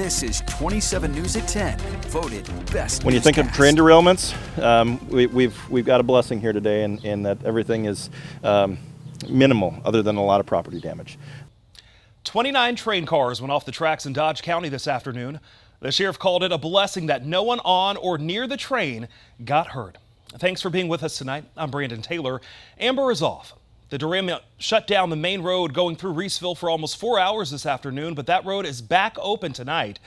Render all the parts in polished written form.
This is 27 News at 10, voted best. When you think of train derailments, we've got a blessing here today in that everything is minimal, other than a lot of property damage. 29 train cars went off the tracks in Dodge County this afternoon. The sheriff called it a blessing that no one on or near the train got hurt. Thanks for being with us tonight. I'm Brandon Taylor. Amber is off. The derailment shut down the main road going through Reeseville for almost 4 hours this afternoon, but that road is back open tonight.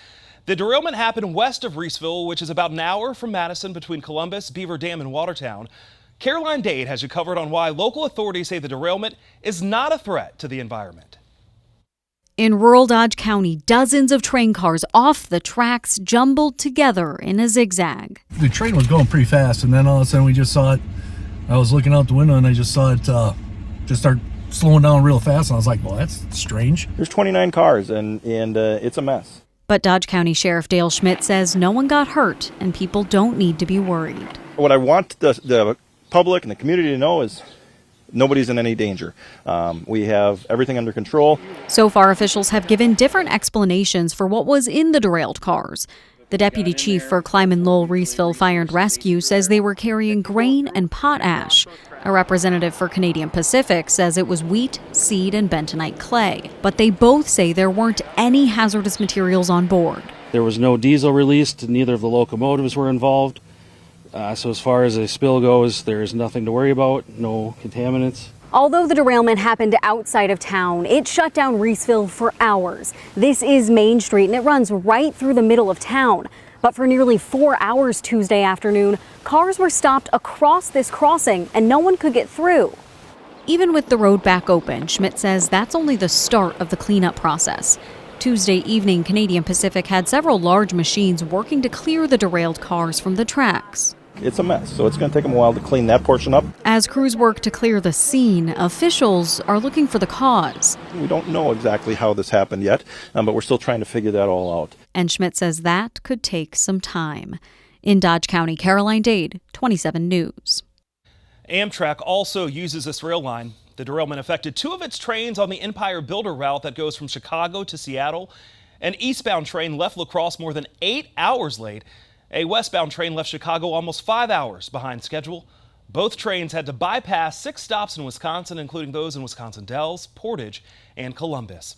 The derailment happened west of Reeseville, which is about an hour from Madison between Columbus, Beaver Dam, and Watertown. Caroline Dade has you covered on why local authorities say the derailment is not a threat to the environment. In rural Dodge County, dozens of train cars off the tracks jumbled together in a zigzag. The train was going pretty fast, and then all of a sudden we just saw it. I was looking out the window and I just saw it just start slowing down real fast. And I was like, well, that's strange. There's 29 cars and it's a mess. But Dodge County Sheriff Dale Schmidt says no one got hurt and people don't need to be worried. What I want the public and the community to know is nobody's in any danger. We have everything under control. So far, officials have given different explanations for what was in the derailed cars. The deputy chief for Clyman Lowell Reeseville Fire and Rescue says they were carrying grain and potash. A representative for Canadian Pacific says it was wheat, seed, and bentonite clay. But they both say there weren't any hazardous materials on board. There was no diesel released, neither of the locomotives were involved. So as far as a spill goes, there is nothing to worry about, no contaminants. Although the derailment happened outside of town, it shut down Reeseville for hours. This is Main Street and it runs right through the middle of town. But for nearly 4 hours Tuesday afternoon, cars were stopped across this crossing and no one could get through. Even with the road back open, Schmidt says that's only the start of the cleanup process. Tuesday evening, Canadian Pacific had several large machines working to clear the derailed cars from the tracks. It's a mess, so it's going to take them a while to clean that portion up. As crews work to clear the scene, officials are looking for the cause. We don't know exactly how this happened yet, but we're still trying to figure that all out. And Schmidt says that could take some time. In Dodge County, Caroline Dade, 27 News. Amtrak also uses this rail line. The derailment affected 2 of its trains on the Empire Builder route that goes from Chicago to Seattle. An eastbound train left La Crosse more than 8 hours late. A westbound train left Chicago almost 5 hours behind schedule. Both trains had to bypass 6 stops in Wisconsin, including those in Wisconsin Dells, Portage, and Columbus.